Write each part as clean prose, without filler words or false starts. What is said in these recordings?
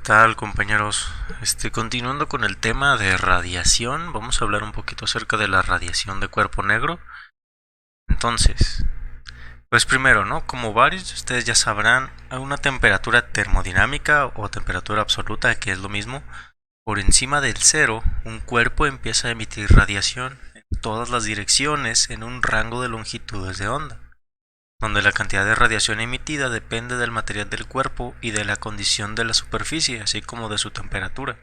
tal, compañeros? Continuando con el tema de radiación, vamos a hablar un poquito acerca de la radiación de cuerpo negro. Entonces, pues primero, ¿no? Como varios de ustedes ya sabrán, a una temperatura termodinámica o temperatura absoluta, que es lo mismo, por encima del cero, un cuerpo empieza a emitir radiación en todas las direcciones en un rango de longitudes de onda, donde la cantidad de radiación emitida depende del material del cuerpo y de la condición de la superficie, así como de su temperatura.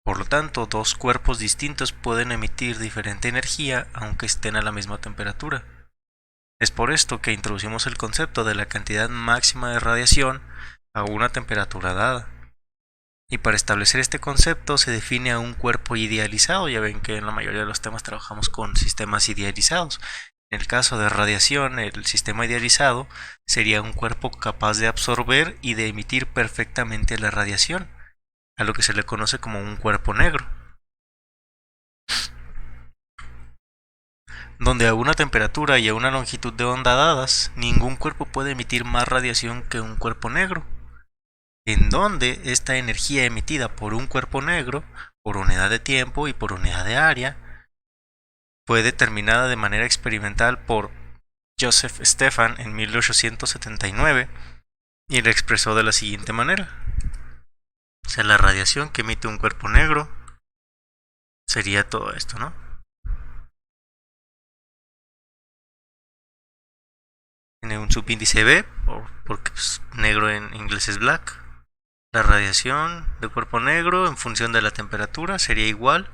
Por lo tanto, dos cuerpos distintos pueden emitir diferente energía aunque estén a la misma temperatura. Es por esto que introducimos el concepto de la cantidad máxima de radiación a una temperatura dada. Y para establecer este concepto se define a un cuerpo idealizado. Ya ven que en la mayoría de los temas trabajamos con sistemas idealizados. En el caso de radiación, el sistema idealizado sería un cuerpo capaz de absorber y de emitir perfectamente la radiación, a lo que se le conoce como un cuerpo negro, donde a una temperatura y a una longitud de onda dadas, ningún cuerpo puede emitir más radiación que un cuerpo negro, en donde esta energía emitida por un cuerpo negro, por unidad de tiempo y por unidad de área, fue determinada de manera experimental por Joseph Stefan en 1879 y la expresó de la siguiente manera. O sea, la radiación que emite un cuerpo negro sería todo esto, ¿no? Tiene un subíndice B, porque pues, negro en inglés es black. La radiación de cuerpo negro en función de la temperatura sería igual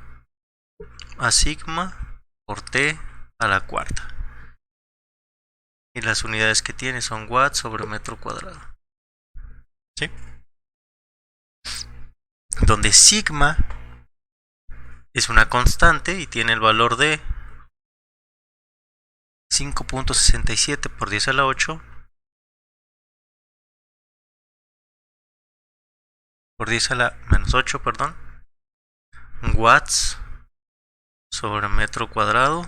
a sigma por T a la cuarta. Y las unidades que tiene son watts sobre metro cuadrado. ¿Sí? Donde sigma es una constante y tiene el valor de 5.67 por 10 a la 8 por 10 a la menos 8, perdón, watts sobre metro cuadrado,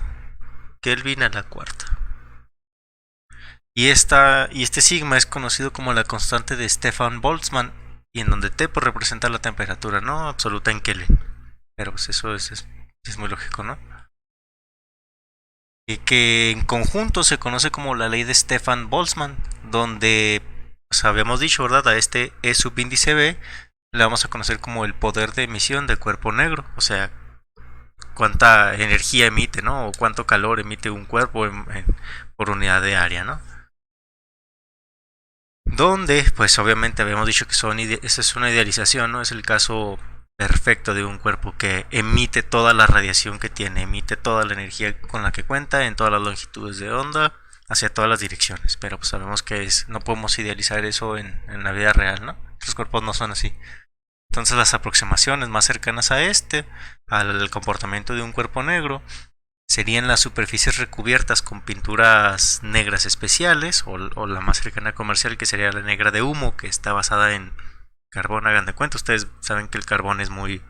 Kelvin a la cuarta. Y este sigma es conocido como la constante de Stefan Boltzmann, y en donde T pues, representa la temperatura no absoluta en Kelvin. Pero pues eso es muy lógico, ¿no? Y que en conjunto se conoce como la ley de Stefan Boltzmann, donde pues, habíamos dicho, ¿verdad? A este E subíndice B le vamos a conocer como el poder de emisión del cuerpo negro, o sea, cuánta energía emite, ¿no? O cuánto calor emite un cuerpo por unidad de área, ¿no? Donde, pues obviamente habíamos dicho que esa es una idealización, ¿no? Es el caso perfecto de un cuerpo que emite toda la radiación que tiene, emite toda la energía con la que cuenta en todas las longitudes de onda, hacia todas las direcciones. Pero pues sabemos que no podemos idealizar eso en la vida real, ¿no? Los cuerpos no son así. Entonces las aproximaciones más cercanas a al comportamiento de un cuerpo negro, serían las superficies recubiertas con pinturas negras especiales, o la más cercana comercial, que sería la negra de humo, que está basada en carbón. Hagan de cuenta, ustedes saben que el carbón es muy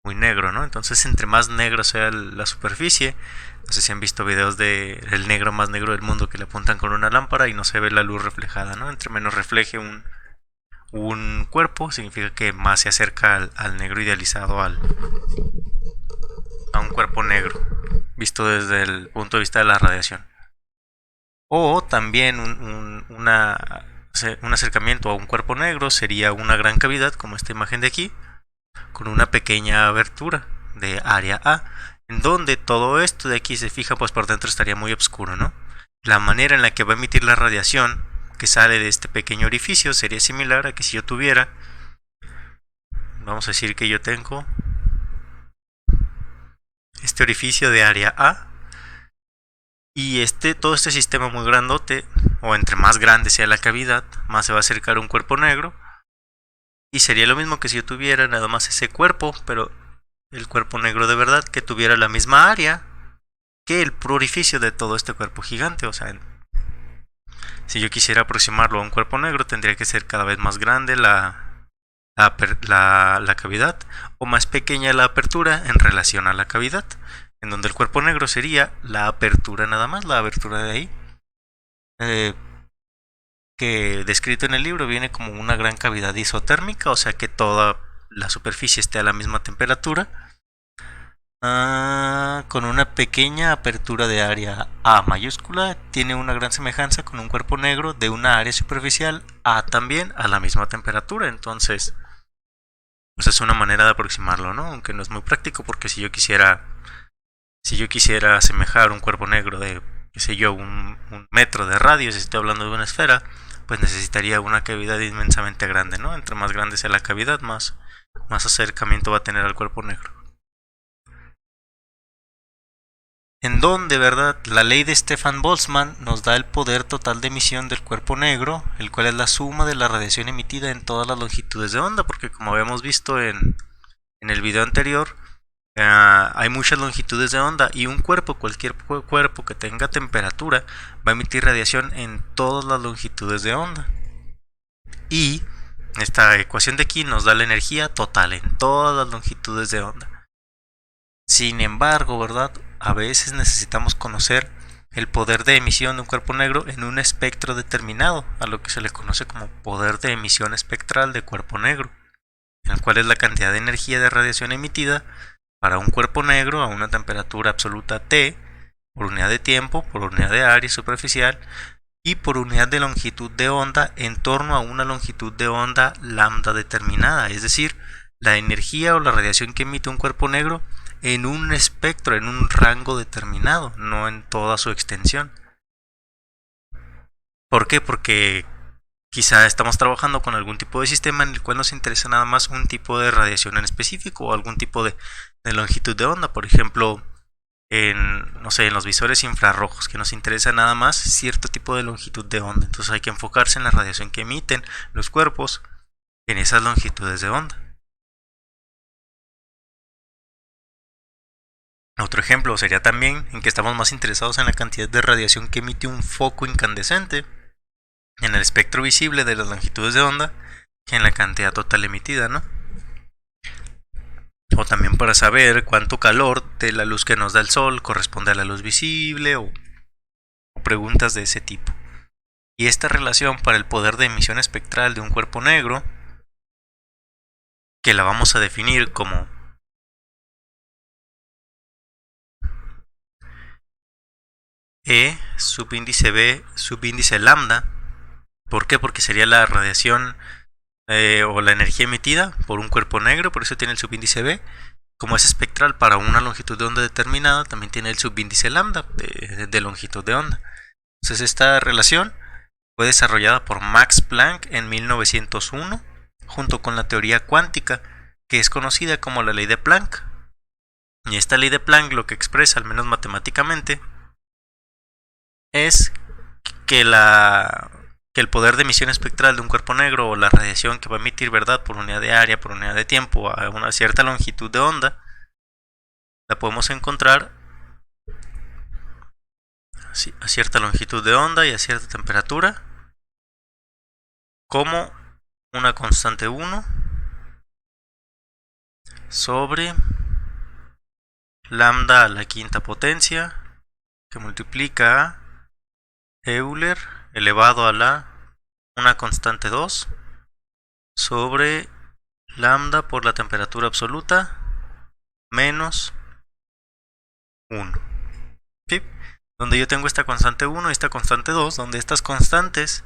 negro, ¿no? Entonces entre más negro sea la superficie, no sé si han visto videos de el negro más negro del mundo, que le apuntan con una lámpara y no se ve la luz reflejada, ¿no? Entre menos refleje un cuerpo, significa que más se acerca al negro idealizado, a un cuerpo negro, visto desde el punto de vista de la radiación. O también un acercamiento a un cuerpo negro sería una gran cavidad, como esta imagen de aquí, con una pequeña abertura de área A, en donde todo esto de aquí se fija, pues por dentro estaría muy oscuro, ¿no? La manera en la que va a emitir la radiación que sale de este pequeño orificio sería similar a que si yo tuviera, vamos a decir que yo tengo este orificio de área A, y todo este sistema muy grandote, o entre más grande sea la cavidad, más se va a acercar un cuerpo negro, y sería lo mismo que si yo tuviera nada más ese cuerpo, pero el cuerpo negro de verdad, que tuviera la misma área que el puro orificio de todo este cuerpo gigante. O sea, si yo quisiera aproximarlo a un cuerpo negro, tendría que ser cada vez más grande la cavidad, o más pequeña la apertura en relación a la cavidad, en donde el cuerpo negro sería la apertura nada más, la abertura de ahí. que descrito en el libro viene como una gran cavidad isotérmica, o sea que toda la superficie esté a la misma temperatura, con una pequeña apertura de área A mayúscula. Tiene una gran semejanza con un cuerpo negro de una área superficial A también a la misma temperatura. Entonces, pues es una manera de aproximarlo, ¿no? Aunque no es muy práctico, porque si yo quisiera asemejar un cuerpo negro de, qué sé yo, un metro de radio, si estoy hablando de una esfera, pues necesitaría una cavidad inmensamente grande, ¿no? Entre más grande sea la cavidad, más acercamiento va a tener al cuerpo negro. En donde, ¿verdad? La ley de Stefan Boltzmann nos da el poder total de emisión del cuerpo negro, el cual es la suma de la radiación emitida en todas las longitudes de onda, porque como habíamos visto en el video anterior, hay muchas longitudes de onda y un cuerpo, cualquier cuerpo que tenga temperatura, va a emitir radiación en todas las longitudes de onda. Y esta ecuación de aquí nos da la energía total en todas las longitudes de onda. Sin embargo, ¿verdad? A veces necesitamos conocer el poder de emisión de un cuerpo negro en un espectro determinado, a lo que se le conoce como poder de emisión espectral de cuerpo negro, en el cual es la cantidad de energía de radiación emitida para un cuerpo negro a una temperatura absoluta T, por unidad de tiempo, por unidad de área superficial y por unidad de longitud de onda en torno a una longitud de onda lambda determinada, es decir, la energía o la radiación que emite un cuerpo negro en un espectro, en un rango determinado, no en toda su extensión. ¿Por qué? Porque quizá estamos trabajando con algún tipo de sistema en el cual nos interesa nada más un tipo de radiación en específico o algún tipo de longitud de onda. Por ejemplo, no sé, en los visores infrarrojos, que nos interesa nada más cierto tipo de longitud de onda. Entonces hay que enfocarse en la radiación que emiten los cuerpos en esas longitudes de onda. Otro ejemplo sería también en que estamos más interesados en la cantidad de radiación que emite un foco incandescente en el espectro visible de las longitudes de onda que en la cantidad total emitida, ¿no? O también para saber cuánto calor de la luz que nos da el sol corresponde a la luz visible, o preguntas de ese tipo. Y esta relación para el poder de emisión espectral de un cuerpo negro, que la vamos a definir como E subíndice B subíndice lambda. ¿Por qué? Porque sería la radiación o la energía emitida por un cuerpo negro, por eso tiene el subíndice B. Como es espectral para una longitud de onda determinada, también tiene el subíndice lambda de longitud de onda. Entonces esta relación fue desarrollada por Max Planck en 1901, junto con la teoría cuántica, que es conocida como la ley de Planck. Y esta ley de Planck lo que expresa, al menos matemáticamente, es que el poder de emisión espectral de un cuerpo negro, o la radiación que va a emitir, ¿verdad?, por unidad de área, por unidad de tiempo, a una cierta longitud de onda, la podemos encontrar a cierta longitud de onda y a cierta temperatura como una constante 1 sobre lambda a la quinta potencia, que multiplica a Euler elevado a una constante 2 sobre lambda por la temperatura absoluta menos 1. ¿Sí? Donde yo tengo esta constante 1 y esta constante 2, donde estas constantes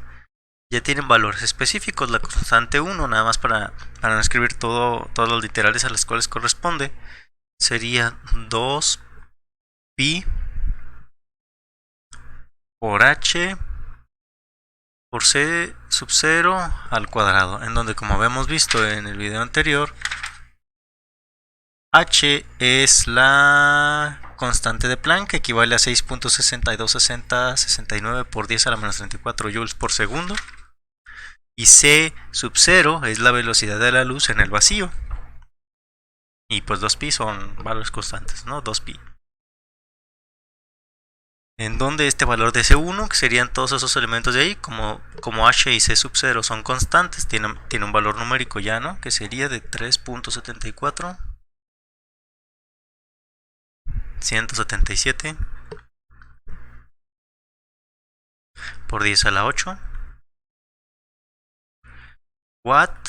ya tienen valores específicos. La constante 1, nada más para no escribir todos los literales a los cuales corresponde, sería 2pi por h por c sub 0 al cuadrado, en donde, como habíamos visto en el video anterior, h es la constante de Planck, que equivale a 6.626069 por 10 a la menos 34 joules por segundo, y c sub 0 es la velocidad de la luz en el vacío, y pues 2pi son valores constantes, ¿no? 2pi. En donde este valor de C1, que serían todos esos elementos de ahí, como H y C sub 0 son constantes, tiene un valor numérico ya, ¿no?, que sería de 3.74 177 por 10 a la 8 watt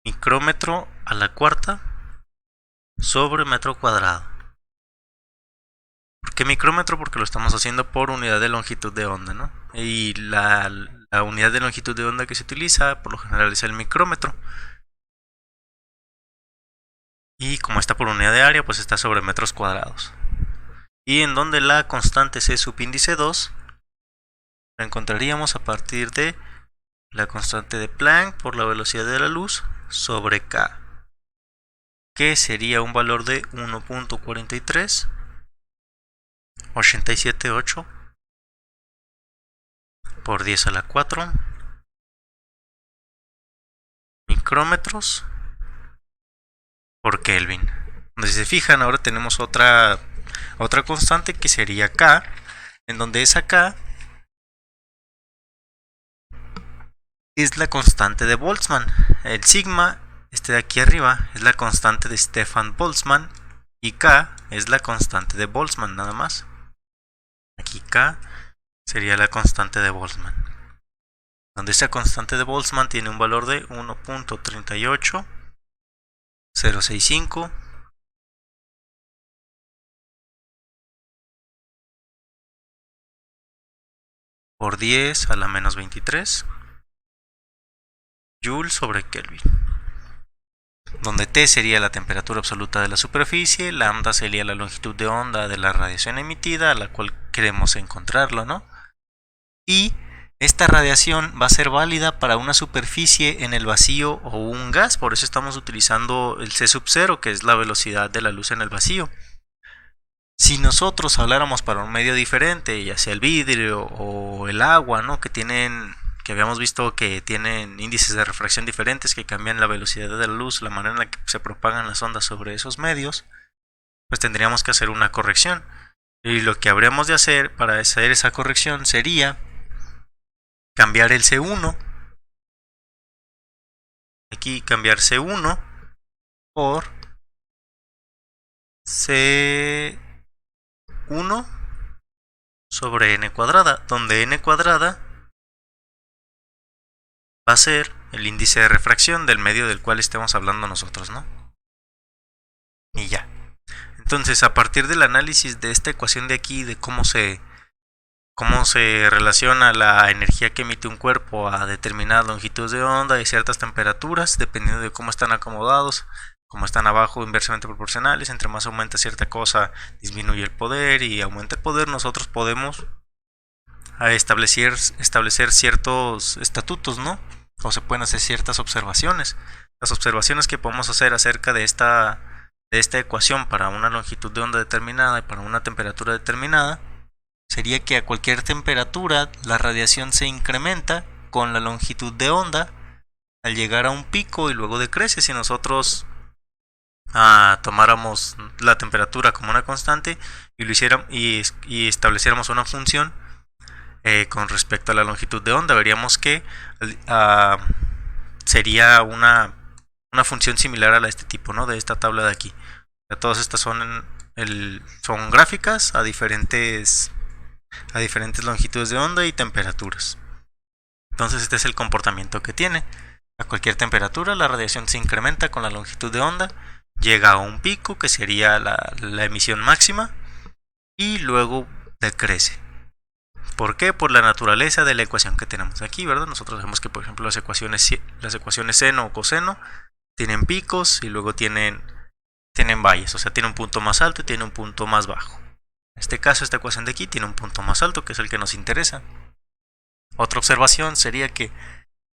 micrómetro a la cuarta sobre metro cuadrado. ¿Por qué micrómetro? Porque lo estamos haciendo por unidad de longitud de onda, ¿no? Y la unidad de longitud de onda que se utiliza por lo general es el micrómetro. Y como está por unidad de área, pues está sobre metros cuadrados. Y en donde la constante C subíndice 2 la encontraríamos a partir de la constante de Planck por la velocidad de la luz sobre K, que sería un valor de 1.43878 por 10 a la 4 micrómetros por Kelvin. Si se fijan, ahora tenemos otra constante que sería K, en donde esa K es la constante de Boltzmann. El sigma, este de aquí arriba, es la constante de Stefan Boltzmann y K es la constante de Boltzmann nada más. Aquí K sería la constante de Boltzmann, donde esa constante de Boltzmann tiene un valor de 1.38065 por 10 a la menos 23 Joule sobre Kelvin, donde T sería la temperatura absoluta de la superficie, lambda sería la longitud de onda de la radiación emitida a la cual queremos encontrarlo, ¿no? Y esta radiación va a ser válida para una superficie en el vacío o un gas, por eso estamos utilizando el C sub 0, que es la velocidad de la luz en el vacío. Si nosotros habláramos para un medio diferente, ya sea el vidrio o el agua, ¿no? que habíamos visto que tienen índices de refracción diferentes que cambian la velocidad de la luz, la manera en la que se propagan las ondas sobre esos medios, pues tendríamos que hacer una corrección. Y lo que habríamos de hacer para hacer esa corrección sería cambiar el C1, aquí cambiar C1 por C1 sobre n cuadrada, donde n cuadrada va a ser el índice de refracción del medio del cual estemos hablando nosotros, ¿no? Y ya. Entonces, a partir del análisis de esta ecuación de aquí, de cómo se relaciona la energía que emite un cuerpo a determinadas longitudes de onda y ciertas temperaturas, dependiendo de cómo están acomodados, como están abajo inversamente proporcionales, entre más aumenta cierta cosa, disminuye el poder, y aumenta el poder, nosotros podemos establecer ciertos estatutos, ¿no? O se pueden hacer ciertas observaciones. Las observaciones que podemos hacer acerca de esta ecuación para una longitud de onda determinada y para una temperatura determinada sería que a cualquier temperatura la radiación se incrementa con la longitud de onda al llegar a un pico y luego decrece. Si nosotros tomáramos la temperatura como una constante y y estableciéramos una función con respecto a la longitud de onda, veríamos que sería una función similar a la de este tipo, ¿no? De esta tabla de aquí. Todas estas son gráficas a diferentes longitudes de onda y temperaturas. Entonces este es el comportamiento que tiene. A cualquier temperatura la radiación se incrementa con la longitud de onda, llega a un pico que sería la emisión máxima y luego decrece. ¿Por qué? Por la naturaleza de la ecuación que tenemos aquí, ¿verdad? Nosotros sabemos que, por ejemplo, las ecuaciones seno o coseno tienen picos y luego tienen valles, o sea, tiene un punto más alto y tiene un punto más bajo. En este caso, esta ecuación de aquí tiene un punto más alto, que es el que nos interesa. Otra observación sería que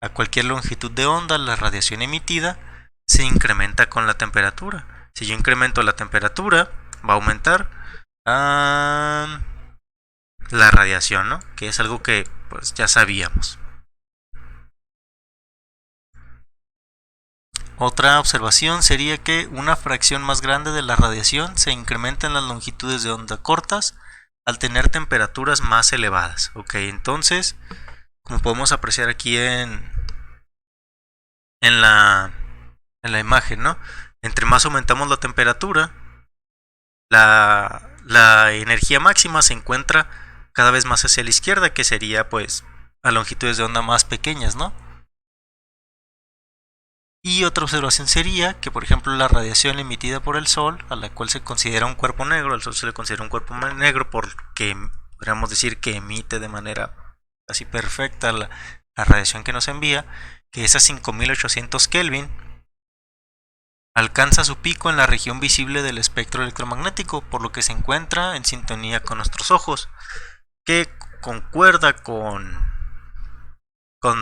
a cualquier longitud de onda la radiación emitida se incrementa con la temperatura. Si yo incremento la temperatura, va a aumentar la radiación, ¿no? Que es algo que pues ya sabíamos. Otra observación sería que una fracción más grande de la radiación se incrementa en las longitudes de onda cortas al tener temperaturas más elevadas. Ok, entonces, como podemos apreciar aquí en la imagen, ¿no? Entre más aumentamos la temperatura, la energía máxima se encuentra cada vez más hacia la izquierda, que sería pues a longitudes de onda más pequeñas, ¿no? Y otra observación sería que, por ejemplo, la radiación emitida por el Sol, a la cual se considera un cuerpo negro, al Sol se le considera un cuerpo negro porque podríamos decir que emite de manera casi perfecta la radiación que nos envía, que es a 5800 Kelvin, alcanza su pico en la región visible del espectro electromagnético, por lo que se encuentra en sintonía con nuestros ojos, que concuerda con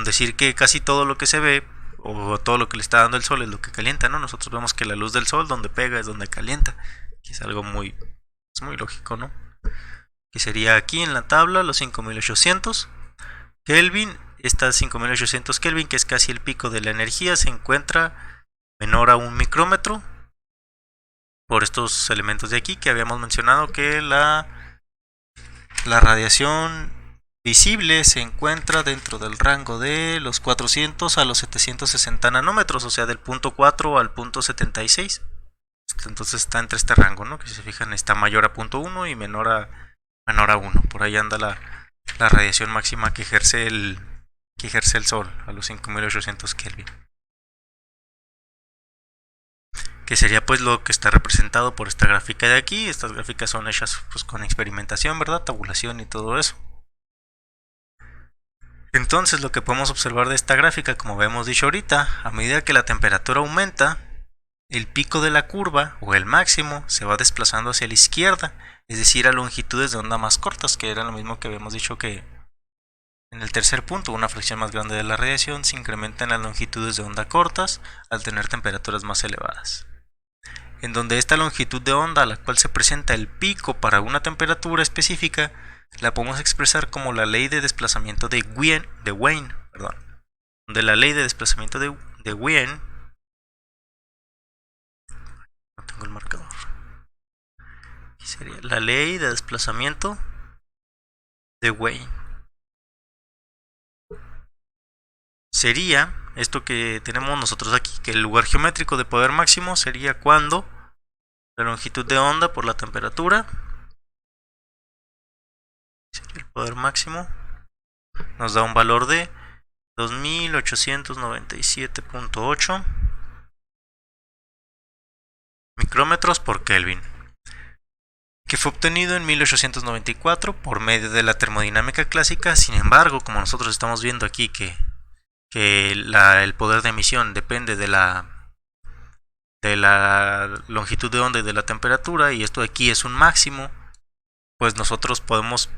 decir que casi todo lo que se ve o todo lo que le está dando el sol es lo que calienta, ¿no? Nosotros vemos que la luz del sol donde pega es donde calienta, que es algo es muy lógico, ¿no? Que sería aquí en la tabla los 5800 Kelvin, estas 5800 Kelvin, que es casi el pico de la energía, se encuentra menor a un micrómetro por estos elementos de aquí que habíamos mencionado, que la radiación visible se encuentra dentro del rango de los 400 a los 760 nanómetros, o sea, del punto 4 al punto 76. Entonces está entre este rango, ¿no? Que si se fijan está mayor a punto 1 y menor a 1. Por ahí anda la radiación máxima que ejerce el Sol a los 5800 Kelvin. Que sería pues lo que está representado por esta gráfica de aquí. Estas gráficas son hechas pues con experimentación, ¿verdad? Tabulación y todo eso. Entonces lo que podemos observar de esta gráfica, como habíamos dicho ahorita, a medida que la temperatura aumenta, el pico de la curva o el máximo se va desplazando hacia la izquierda, es decir, a longitudes de onda más cortas, que era lo mismo que habíamos dicho que en el tercer punto, una fracción más grande de la radiación se incrementa en las longitudes de onda cortas al tener temperaturas más elevadas. En donde esta longitud de onda a la cual se presenta el pico para una temperatura específica la podemos expresar como la ley de desplazamiento de Wien, donde la ley de desplazamiento de Wien, no tengo el marcador, aquí sería la ley de desplazamiento de Wien, sería esto que tenemos nosotros aquí, que el lugar geométrico de poder máximo sería cuando la longitud de onda por la temperatura, el poder máximo, nos da un valor de 2897.8 micrómetros por Kelvin, que fue obtenido en 1894 por medio de la termodinámica clásica. Sin embargo, como nosotros estamos viendo aquí que el poder de emisión depende de la longitud de onda y de la temperatura, y esto aquí es un máximo, pues nosotros podemos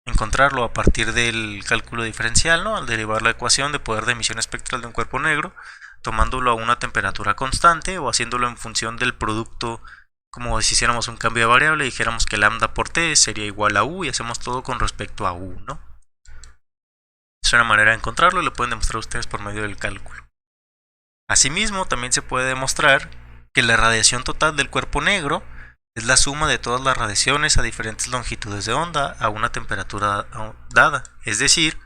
encontrarlo a partir del cálculo diferencial, ¿no? Al derivar la ecuación de poder de emisión espectral de un cuerpo negro, tomándolo a una temperatura constante o haciéndolo en función del producto, como si hiciéramos un cambio de variable y dijéramos que lambda por t sería igual a u, y hacemos todo con respecto a u, ¿no? Es una manera de encontrarlo y lo pueden demostrar ustedes por medio del cálculo. Asimismo, también se puede demostrar que la radiación total del cuerpo negro es la suma de todas las radiaciones a diferentes longitudes de onda a una temperatura dada. Es decir,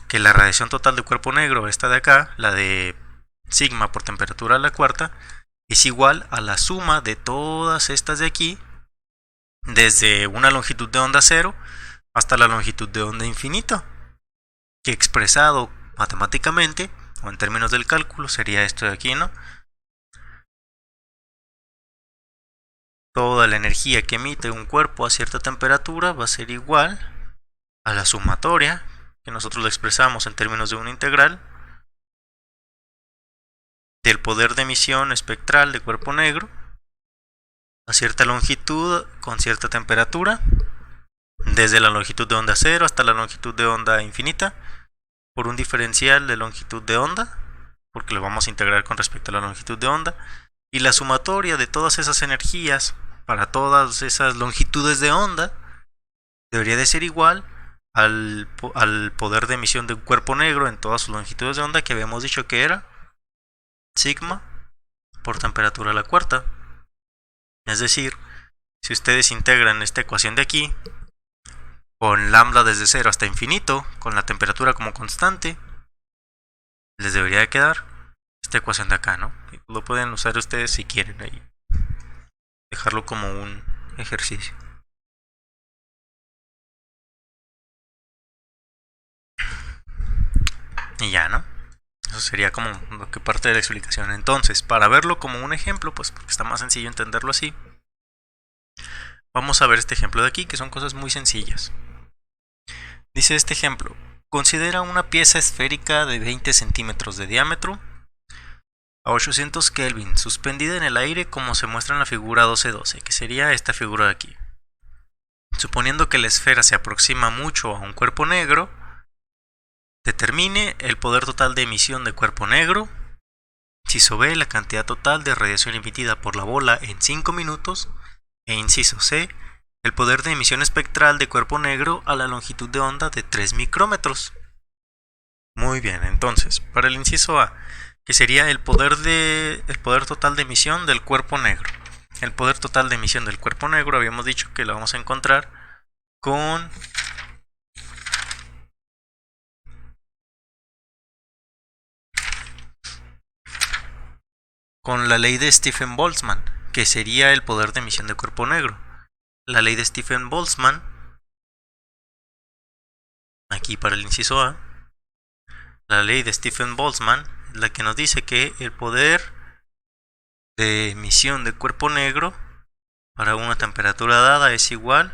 que la radiación total del cuerpo negro, esta de acá, la de sigma por temperatura a la cuarta, es igual a la suma de todas estas de aquí, desde una longitud de onda 0 hasta la longitud de onda infinita, que expresado matemáticamente o en términos del cálculo sería esto de aquí, ¿no? Toda la energía que emite un cuerpo a cierta temperatura va a ser igual a la sumatoria, que nosotros lo expresamos en términos de una integral, del poder de emisión espectral de cuerpo negro a cierta longitud con cierta temperatura, desde la longitud de onda 0 hasta la longitud de onda infinita, por un diferencial de longitud de onda, porque lo vamos a integrar con respecto a la longitud de onda, y la sumatoria de todas esas energías para todas esas longitudes de onda debería de ser igual al poder de emisión de un cuerpo negro en todas sus longitudes de onda, que habíamos dicho que era sigma por temperatura a la cuarta. Es decir, si ustedes integran esta ecuación de aquí con lambda desde 0 hasta infinito, con la temperatura como constante, les debería de quedar esta ecuación de acá, ¿no? Lo pueden usar ustedes si quieren ahí, dejarlo como un ejercicio. Y ya, ¿no? Eso sería como lo que parte de la explicación. Entonces, para verlo como un ejemplo, pues porque está más sencillo entenderlo así, vamos a ver este ejemplo de aquí, que son cosas muy sencillas. Dice este ejemplo: considera una pieza esférica de 20 centímetros de diámetro a 800 Kelvin, suspendida en el aire como se muestra en la figura 12.12, que sería esta figura de aquí. Suponiendo que la esfera se aproxima mucho a un cuerpo negro, determine el poder total de emisión de cuerpo negro. Inciso B, la cantidad total de radiación emitida por la bola en 5 minutos. E inciso C, el poder de emisión espectral de cuerpo negro a la longitud de onda de 3 micrómetros. Muy bien, entonces, para el inciso A, que sería el poder total de emisión del cuerpo negro. El poder total de emisión del cuerpo negro habíamos dicho que lo vamos a encontrar con la ley de Stephen-Boltzmann, que sería el poder de emisión de cuerpo negro. La ley de Stephen-Boltzmann, aquí para el inciso A, la ley de Stephen-Boltzmann es la que nos dice que el poder de emisión de cuerpo negro para una temperatura dada es igual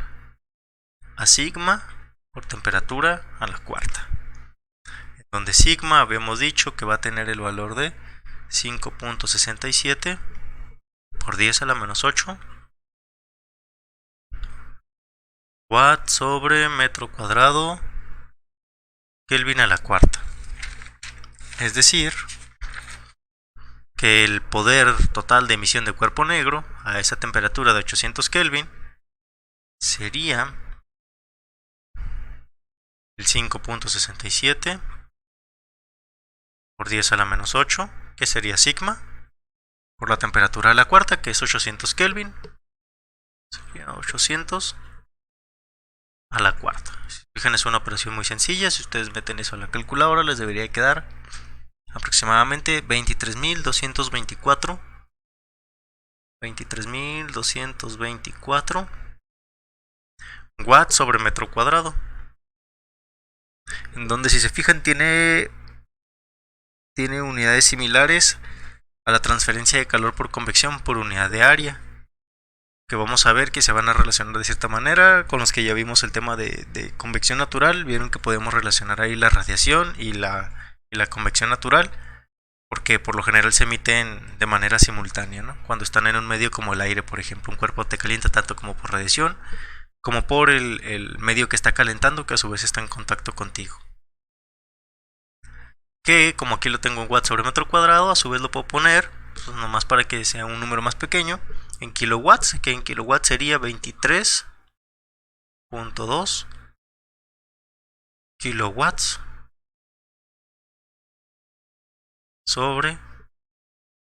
a sigma por temperatura a la cuarta, donde sigma habíamos dicho que va a tener el valor de 5.67 por 10 a la menos 8 watt sobre metro cuadrado Kelvin a la cuarta. Es decir, que el poder total de emisión de cuerpo negro a esa temperatura de 800 Kelvin sería el 5.67 por 10 a la menos 8, que sería sigma, por la temperatura a la cuarta, que es 800 Kelvin, sería 800 a la cuarta. Si fijan, es una operación muy sencilla. Si ustedes meten eso a la calculadora, les debería quedar aproximadamente 23.224 watts sobre metro cuadrado, en donde, si se fijan, tiene unidades similares a la transferencia de calor por convección por unidad de área, que vamos a ver que se van a relacionar de cierta manera con los que ya vimos el tema de convección natural. Vieron que podemos relacionar ahí la radiación y la convección natural, porque por lo general se emiten de manera simultánea, ¿no? Cuando están en un medio como el aire, por ejemplo, un cuerpo te calienta tanto como por radiación, como por el medio que está calentando, que a su vez está en contacto contigo. Que como aquí lo tengo en watts sobre metro cuadrado, a su vez lo puedo poner, pues, nomás para que sea un número más pequeño, en kilowatts, que en kilowatts sería 23.2 kilowatts sobre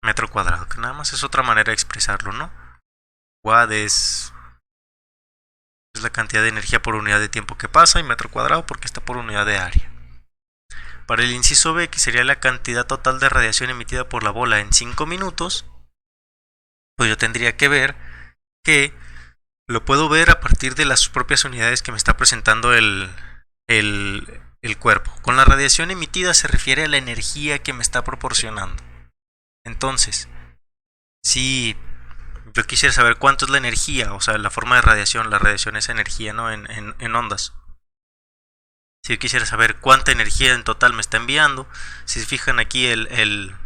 metro cuadrado, que nada más es otra manera de expresarlo, ¿no? Watt es la cantidad de energía por unidad de tiempo que pasa, y metro cuadrado porque está por unidad de área. Para el inciso B, que sería la cantidad total de radiación emitida por la bola en 5 minutos, pues yo tendría que ver que lo puedo ver a partir de las propias unidades que me está presentando el cuerpo. Con la radiación emitida se refiere a la energía que me está proporcionando. Entonces, si yo quisiera saber cuánto es la energía, o sea, la forma de radiación, la radiación es energía, ¿no? En ondas. Si yo quisiera saber cuánta energía en total me está enviando, si se fijan aquí, el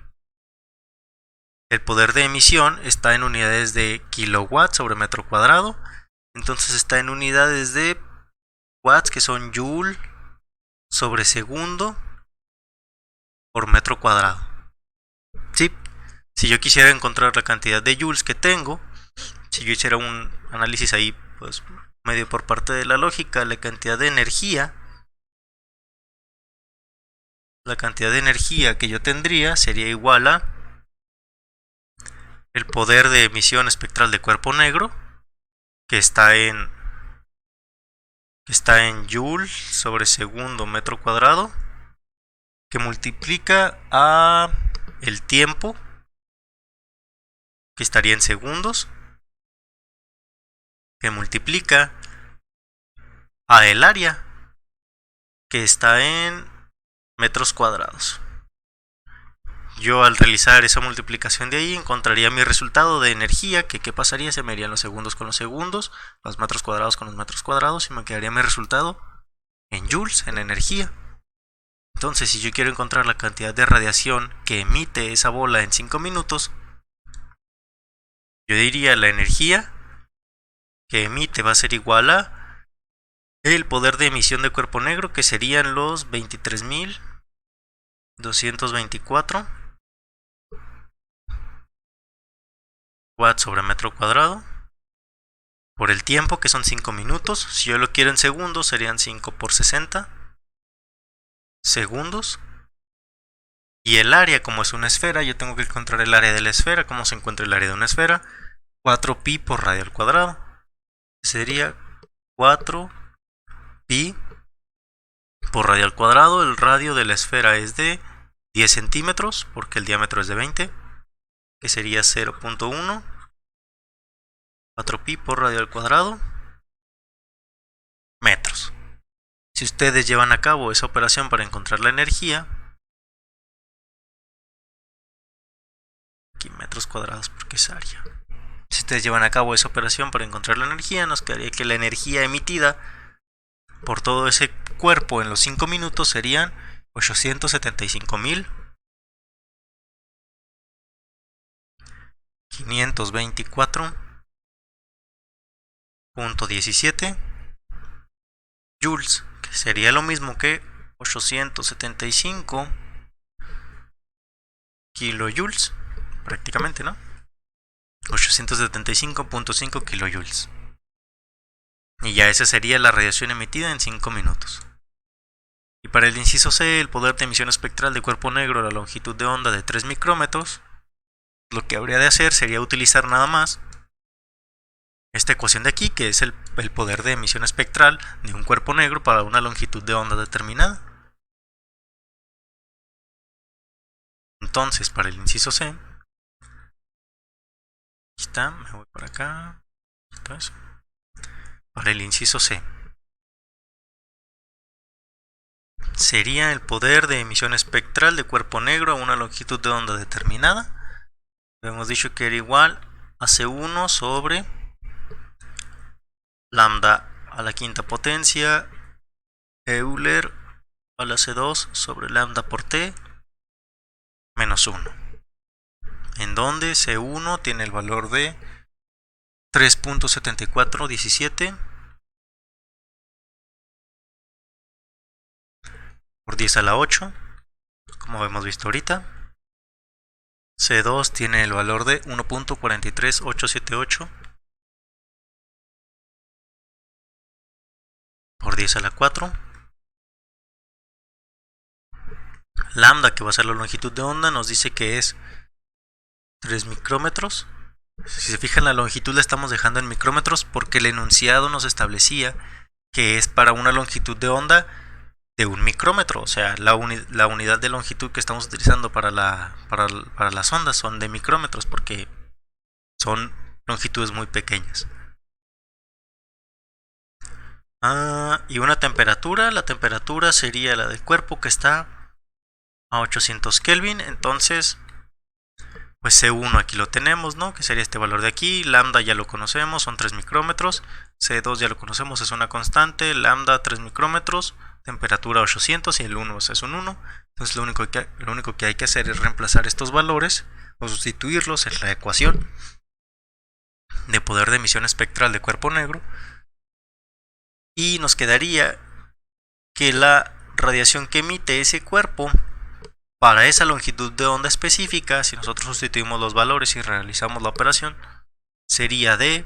poder de emisión está en unidades de kilowatts sobre metro cuadrado. Entonces está en unidades de watts, que son joule sobre segundo por metro cuadrado. ¿Sí? Si yo quisiera encontrar la cantidad de joules que tengo, si yo hiciera un análisis ahí, pues medio por parte de la lógica, la cantidad de energía que yo tendría sería igual a el poder de emisión espectral de cuerpo negro, que está en joule sobre segundo metro cuadrado, que multiplica a el tiempo, que estaría en segundos, que multiplica a el área, que está en metros cuadrados. yo al realizar esa multiplicación de ahí encontraría mi resultado de energía, que qué pasaría, se me harían los segundos con los segundos, los metros cuadrados con los metros cuadrados, y me quedaría mi resultado en joules, en energía. Entonces, si yo quiero encontrar la cantidad de radiación que emite esa bola en 5 minutos, yo diría la energía que emite va a ser igual a el poder de emisión de cuerpo negro, que serían los 23.224 watts sobre metro cuadrado, por el tiempo, que son 5 minutos. Si yo lo quiero en segundos, serían 5 por 60 segundos. Y el área, como es una esfera, yo tengo que encontrar el área de la esfera. ¿Cómo se encuentra el área de una esfera? 4pi por radio al cuadrado. Sería 4pi por radio al cuadrado. El radio de la esfera es de 10 centímetros, porque el diámetro es de 20, que sería 0.1. 4pi por radio al cuadrado metros. Si ustedes llevan a cabo esa operación para encontrar la energía, aquí metros cuadrados porque es área. Si ustedes llevan a cabo esa operación para encontrar la energía, nos quedaría que la energía emitida por todo ese cuerpo en los 5 minutos serían 875.524.17 joules, que sería lo mismo que 875 kilojoules, prácticamente, ¿no? 875.5 kilojoules. Y ya esa sería la radiación emitida en 5 minutos. Y para el inciso C, el poder de emisión espectral de cuerpo negro a la longitud de onda de 3 micrómetros, lo que habría de hacer sería utilizar nada más esta ecuación de aquí, que es el poder de emisión espectral de un cuerpo negro para una longitud de onda determinada. Entonces, para el inciso C, aquí está, me voy por acá. Entonces, para el inciso C, sería el poder de emisión espectral de cuerpo negro a una longitud de onda determinada. Hemos dicho que era igual a C1 sobre lambda a la quinta potencia Euler a la C2 sobre lambda por T menos 1, en donde C1 tiene el valor de 3.7417 por 10 a la 8, como hemos visto ahorita. C2 tiene el valor de 1.43878 por 10 a la 4. Lambda, que va a ser la longitud de onda, nos dice que es 3 micrómetros. Si se fijan, la longitud la estamos dejando en micrómetros porque el enunciado nos establecía que es para una longitud de onda de 1 micrómetro. O sea, la unidad de longitud que estamos utilizando para las ondas son de micrómetros, porque son longitudes muy pequeñas. Y una temperatura, la temperatura sería la del cuerpo, que está a 800 Kelvin. Entonces, pues C1 aquí lo tenemos, ¿no? Que sería este valor de aquí. Lambda ya lo conocemos, son 3 micrómetros. C2 ya lo conocemos, es una constante. Lambda 3 micrómetros. Temperatura 800 y el 1 es un 1. Entonces lo único que hay que hacer es reemplazar estos valores o sustituirlos en la ecuación de poder de emisión espectral de cuerpo negro. Y nos quedaría que la radiación que emite ese cuerpo para esa longitud de onda específica, si nosotros sustituimos los valores y realizamos la operación, sería de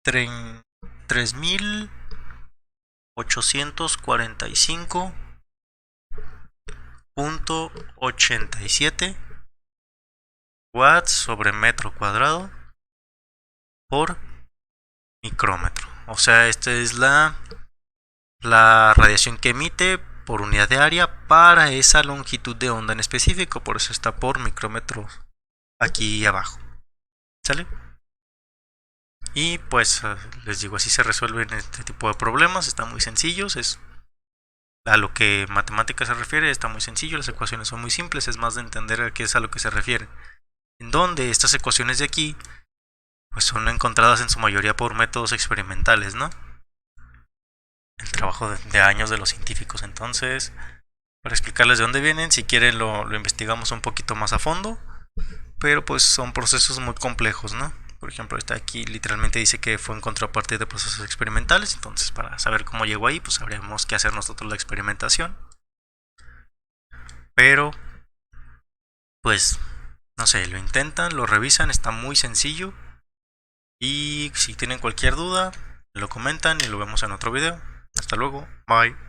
3.845.87 watts sobre metro cuadrado por micrómetro. O sea, esta es la radiación que emite por unidad de área para esa longitud de onda en específico. Por eso está por micrómetro aquí abajo. ¿Sale? Y pues les digo, así se resuelven este tipo de problemas. Están muy sencillos. Es a lo que matemática se refiere está muy sencillo, las ecuaciones son muy simples, es más de entender a qué es a lo que se refiere. En donde estas ecuaciones de aquí pues son encontradas en su mayoría por métodos experimentales, ¿no? El trabajo de años de los científicos. Entonces, para explicarles de dónde vienen, si quieren lo investigamos un poquito más a fondo, pero pues son procesos muy complejos, ¿no? Por ejemplo, está aquí literalmente dice que fue encontrado a partir de procesos experimentales, entonces para saber cómo llegó ahí, pues sabremos qué hacer nosotros la experimentación. Pero, pues, no sé, lo intentan, lo revisan, está muy sencillo. Y si tienen cualquier duda, lo comentan y lo vemos en otro video. Hasta luego, bye.